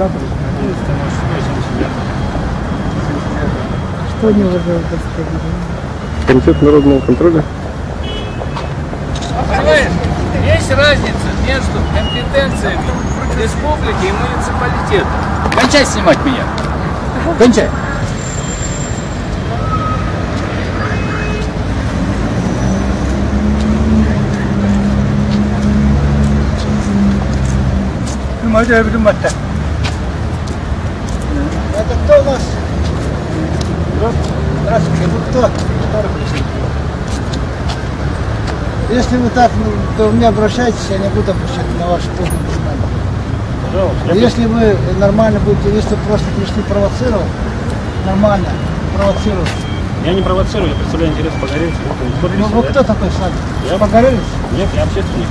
Когда-то 11, может, 80 лет. Что не уважал удостоверение? Комитет народного контроля? Понимаешь, есть разница между компетенциями республики и муниципалитета. Кончай снимать меня. Кончай. Это кто у нас? Здравствуйте, вы кто? Если вы так, то мне обращайтесь, я не буду обращать на ваше полное внимание. Пожалуйста. Если вы нормально будете, если вы просто пришли провоцировать, нормально провоцировать. Я не провоцирую, я представляю интерес Погорельца. Вы кто такой сами? Я Погорелец? Нет, я общественник.